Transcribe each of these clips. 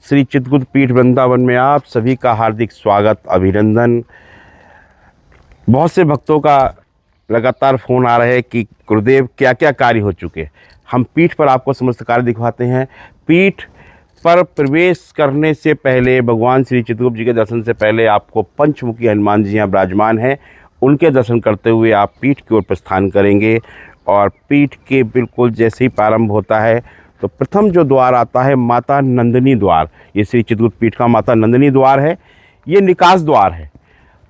श्री चित्रकूट पीठ वृंदावन में आप सभी का हार्दिक स्वागत, अभिनंदन। बहुत से भक्तों का लगातार फ़ोन आ रहे हैं कि गुरुदेव क्या क्या कार्य हो चुके। हम पीठ पर आपको समस्त कार्य दिखवाते हैं। पीठ पर प्रवेश करने से पहले भगवान श्री चित्रकूट जी के दर्शन से पहले आपको पंचमुखी हनुमान जी यहाँ विराजमान हैं। उनके दर्शन करते हुए आप पीठ की ओर प्रस्थान करेंगे और पीठ के बिल्कुल जैसे ही प्रारंभ होता है तो प्रथम जो द्वार आता है माता नंदिनी द्वार। ये श्री चित्रकूट पीठ का माता नंदिनी द्वार है। ये निकास द्वार है।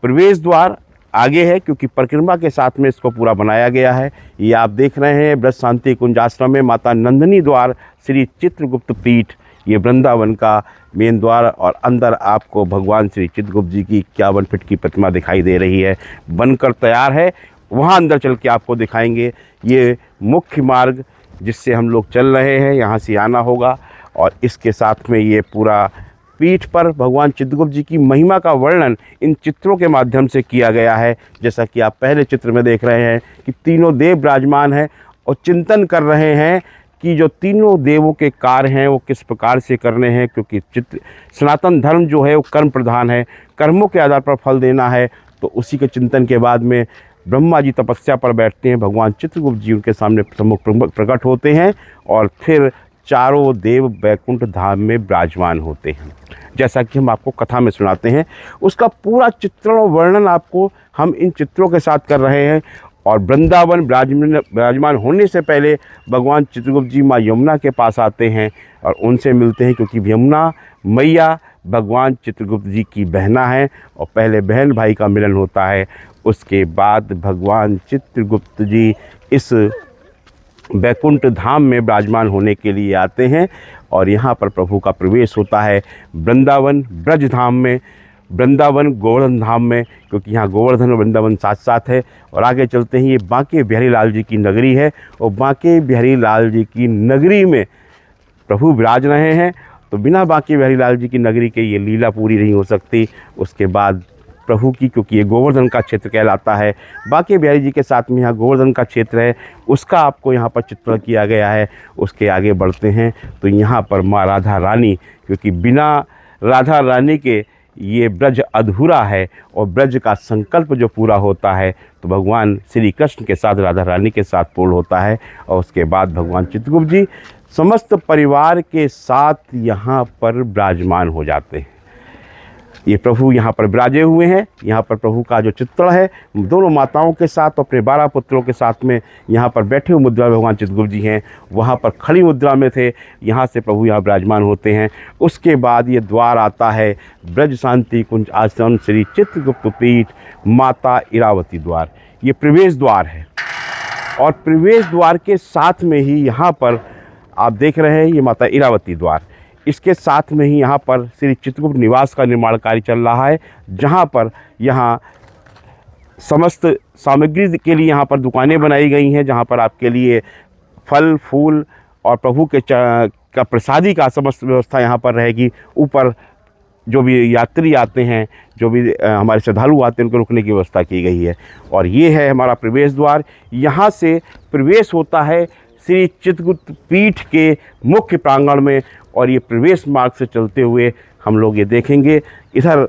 प्रवेश द्वार आगे है क्योंकि परिक्रमा के साथ में इसको पूरा बनाया गया है। ये आप देख रहे हैं ब्रज शांति कुंज आश्रम में माता नंदिनी द्वार श्री चित्रगुप्त पीठ, ये वृंदावन का मेन द्वार। और अंदर आपको भगवान श्री चित्रगुप्त जी की 51 फीट की प्रतिमा दिखाई दे रही है, बनकर तैयार है। वहाँ अंदर चल के आपको दिखाएंगे। ये मुख्य मार्ग जिससे हम लोग चल रहे हैं, यहाँ से आना होगा। और इसके साथ में ये पूरा पीठ पर भगवान चित्रगुप्त जी की महिमा का वर्णन इन चित्रों के माध्यम से किया गया है। जैसा कि आप पहले चित्र में देख रहे हैं कि तीनों देव विराजमान हैं और चिंतन कर रहे हैं कि जो तीनों देवों के कार्य हैं वो किस प्रकार से करने हैं, क्योंकि सनातन धर्म जो है वो कर्म प्रधान है, कर्मों के आधार पर फल देना है। तो उसी के चिंतन के बाद में ब्रह्मा जी तपस्या पर बैठते हैं, भगवान चित्रगुप्त जी उनके सामने सम्मुख प्रकट होते हैं और फिर चारों देव बैकुंठ धाम में विराजमान होते हैं। जैसा कि हम आपको कथा में सुनाते हैं, उसका पूरा चित्रण और वर्णन आपको हम इन चित्रों के साथ कर रहे हैं। और वृंदावन विराजमान होने से पहले भगवान चित्रगुप्त जी माँ यमुना के पास आते हैं और उनसे मिलते हैं, क्योंकि यमुना मैया भगवान चित्रगुप्त जी की बहना है और पहले बहन भाई का मिलन होता है। उसके बाद भगवान चित्रगुप्त जी इस बैकुंठ धाम में विराजमान होने के लिए आते हैं और यहाँ पर प्रभु का प्रवेश होता है वृंदावन ब्रज धाम में, वृंदावन गोवर्धन धाम में, क्योंकि यहाँ गोवर्धन और वृंदावन साथ साथ है। और आगे चलते हैं, ये बांके बिहारी लाल जी की नगरी है और बांके बिहारी लाल जी की नगरी में प्रभु विराज रहे हैं। तो बिना बांके बिहारी लाल जी की नगरी के ये लीला पूरी नहीं हो सकती। उसके बाद प्रभु की, क्योंकि ये गोवर्धन का क्षेत्र कहलाता है, बांके बिहारी जी के साथ में यहाँ गोवर्धन का क्षेत्र है, उसका आपको यहाँ पर चित्रण किया गया है। उसके आगे बढ़ते हैं तो यहाँ पर माँ राधा रानी, क्योंकि बिना राधा रानी के ये ब्रज अधूरा है और ब्रज का संकल्प जो पूरा होता है तो भगवान श्री कृष्ण के साथ राधा रानी के साथ पूर्ण होता है। और उसके बाद भगवान चित्रगुप्त जी समस्त परिवार के साथ यहाँ पर विराजमान हो जाते हैं। ये प्रभु यहाँ पर विराजे हुए हैं। यहाँ पर प्रभु का जो चित्रण है दोनों माताओं के साथ अपने 12 पुत्रों के साथ में यहाँ पर बैठे हुए मुद्रा में भगवान चित्रगुप्त जी हैं। वहाँ पर खड़ी मुद्रा में थे, यहाँ से प्रभु यहाँ विराजमान होते हैं। उसके बाद ये द्वार आता है ब्रज शांति कुंज आश्रम श्री चित्रगुप्त पीठ माता इरावती द्वार। ये प्रवेश द्वार है और प्रवेश द्वार के साथ में ही यहाँ पर आप देख रहे हैं ये माता इरावती द्वार। इसके साथ में ही यहाँ पर श्री चित्रगुप्त निवास का निर्माण कार्य चल रहा है, जहाँ पर यहाँ समस्त सामग्री के लिए यहाँ पर दुकानें बनाई गई हैं, जहाँ पर आपके लिए फल फूल और प्रभु के का प्रसादी का समस्त व्यवस्था यहाँ पर रहेगी। ऊपर जो भी यात्री आते हैं, जो भी हमारे श्रद्धालु आते हैं, उनको रुकने की व्यवस्था की गई है। और ये है हमारा प्रवेश द्वार। यहाँ से प्रवेश होता है श्री चित्रगुप्त पीठ के मुख्य प्रांगण में और ये प्रवेश मार्ग से चलते हुए हम लोग ये देखेंगे इधर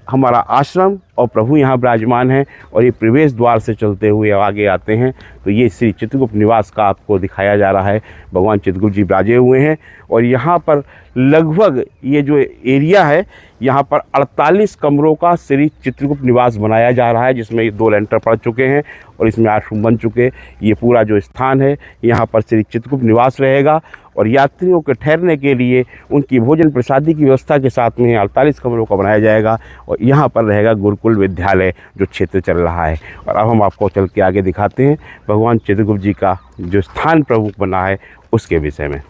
हमारा आश्रम और प्रभु यहाँ विराजमान है। और ये प्रवेश द्वार से चलते हुए आगे आते हैं तो ये श्री चित्रगुप्त निवास का आपको दिखाया जा रहा है। भगवान चित्रगुप्त जी विराजे हुए हैं और यहाँ पर लगभग ये जो एरिया है यहाँ पर 48 कमरों का श्री चित्रगुप्त निवास बनाया जा रहा है, जिसमें 2 लेंटर पड़ चुके हैं और इसमें 8 रूम बन चुके। ये पूरा जो स्थान है यहाँ पर श्री चित्रगुप्त निवास रहेगा और यात्रियों के ठहरने के लिए उनकी भोजन प्रसादी की व्यवस्था के साथ में 48 कमरों का बनाया जाएगा। और यहाँ पर रहेगा गुरुकुल विद्यालय जो क्षेत्र चल रहा है। और अब हम आपको चल के आगे दिखाते हैं भगवान चित्रगुप्त जी का जो स्थान प्रमुख बना है उसके विषय में।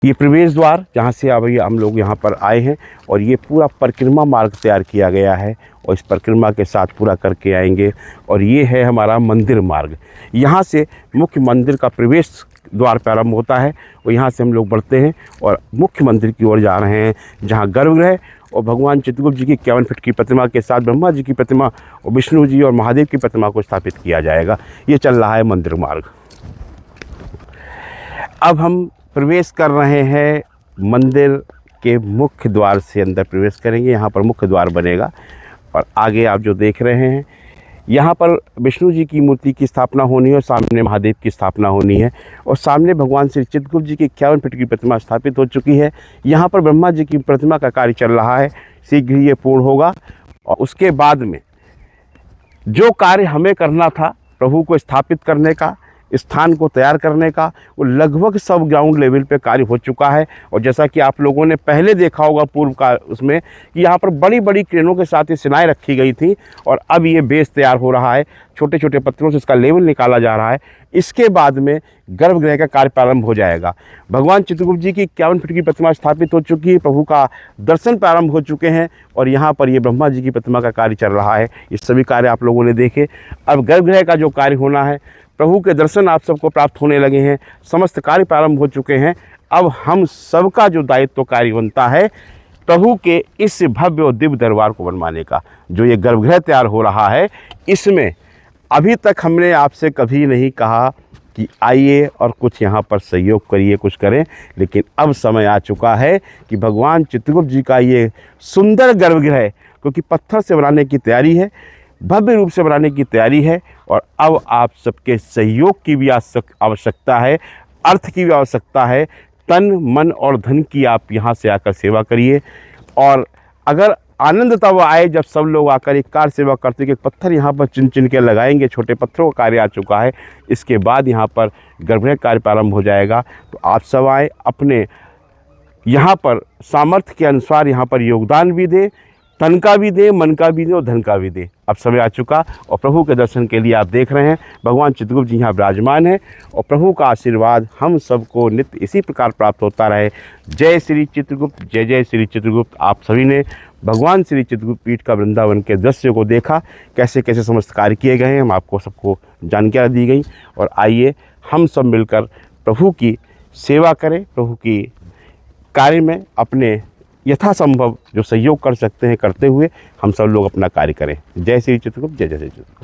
ये प्रवेश द्वार जहाँ से अभी हम लोग यहाँ पर आए हैं और ये पूरा परिक्रमा मार्ग तैयार किया गया है और इस परिक्रमा के साथ पूरा करके आएंगे। और ये है हमारा मंदिर मार्ग। यहाँ से मुख्य मंदिर का प्रवेश द्वार प्रारंभ होता है और यहाँ से हम लोग बढ़ते हैं और मुख्य मंदिर की ओर जा रहे हैं, जहाँ गर्भगृह और भगवान चित्रगुप्त जी की 51 फीट की प्रतिमा के साथ ब्रह्मा जी की प्रतिमा और विष्णु जी और महादेव की प्रतिमा को स्थापित किया जाएगा। ये चल रहा है मंदिर मार्ग। अब हम प्रवेश कर रहे हैं मंदिर के मुख्य द्वार से अंदर प्रवेश करेंगे। यहाँ पर मुख्य द्वार बनेगा और आगे आप जो देख रहे हैं यहाँ पर विष्णु जी की मूर्ति की स्थापना होनी है और सामने महादेव की स्थापना होनी है और सामने भगवान श्री चित्रगुप्त जी की 51 फीट की प्रतिमा स्थापित हो चुकी है। यहाँ पर ब्रह्मा जी की प्रतिमा का कार्य चल रहा है, शीघ्र ही ये पूर्ण होगा और उसके बाद में जो कार्य हमें करना था प्रभु को स्थापित करने का, स्थान को तैयार करने का, वो लगभग सब ग्राउंड लेवल पे कार्य हो चुका है। और जैसा कि आप लोगों ने पहले देखा होगा पूर्व का उसमें कि यहाँ पर बड़ी बड़ी क्रेनों के साथ ये सिनाएं रखी गई थी और अब ये बेस तैयार हो रहा है, छोटे छोटे पत्थरों से इसका लेवल निकाला जा रहा है। इसके बाद में गर्भगृह का कार्य प्रारंभ हो जाएगा। भगवान चित्रगुप्त जी की 51 फीट की प्रतिमा स्थापित हो चुकी है, प्रभु का दर्शन प्रारंभ हो चुके हैं और यहाँ पर ये ब्रह्मा जी की प्रतिमा का कार्य चल रहा है। ये सभी कार्य आप लोगों ने देखे। अब गर्भगृह का जो कार्य होना है, प्रभु के दर्शन आप सबको प्राप्त होने लगे हैं, समस्त कार्य प्रारंभ हो चुके हैं। अब हम सबका जो दायित्व कार्य बनता है प्रभु के इस भव्य और दिव्य दरबार को बनवाने का। जो ये गर्भगृह तैयार हो रहा है, इसमें अभी तक हमने आपसे कभी नहीं कहा कि आइए और कुछ यहाँ पर सहयोग करिए, कुछ करें, लेकिन अब समय आ चुका है कि भगवान चित्रगुप्त जी का ये सुंदर गर्भगृह, क्योंकि पत्थर से बनाने की तैयारी है, भव्य रूप से बनाने की तैयारी है और अब आप सबके सहयोग की भी आवश्यकता है, अर्थ की भी आवश्यकता है। तन मन और धन की आप यहाँ से आकर सेवा करिए। और अगर आनंद तब आए जब सब लोग आकर एक कार सेवा करते कि पत्थर यहाँ पर चिन चिन के लगाएंगे, छोटे पत्थरों का कार्य आ चुका है। इसके बाद यहाँ पर गर्भगृह कार्य प्रारंभ हो जाएगा। तो आप सब आए, अपने यहाँ पर सामर्थ्य के अनुसार यहाँ पर योगदान भी दें, तन का भी दे, मन का भी दे और धन का भी दे। अब समय आ चुका और प्रभु के दर्शन के लिए आप देख रहे हैं भगवान चित्रगुप्त जी यहाँ विराजमान है और प्रभु का आशीर्वाद हम सबको नित्य इसी प्रकार प्राप्त होता रहे। जय श्री चित्रगुप्त, जय जय श्री चित्रगुप्त। आप सभी ने भगवान श्री चित्रगुप्त पीठ का वृंदावन के दृश्य को देखा, कैसे कैसे समस्त कार्य किए गए हैं, हम आपको सबको जानकारी दी गई। और आइए हम सब मिलकर प्रभु की सेवा करें, प्रभु की कार्य में अपने यथासंभव जो सहयोग कर सकते हैं करते हुए हम सब लोग अपना कार्य करें। जय श्री चित्रगुप्त, जय जय श्री चित्रगुप्त।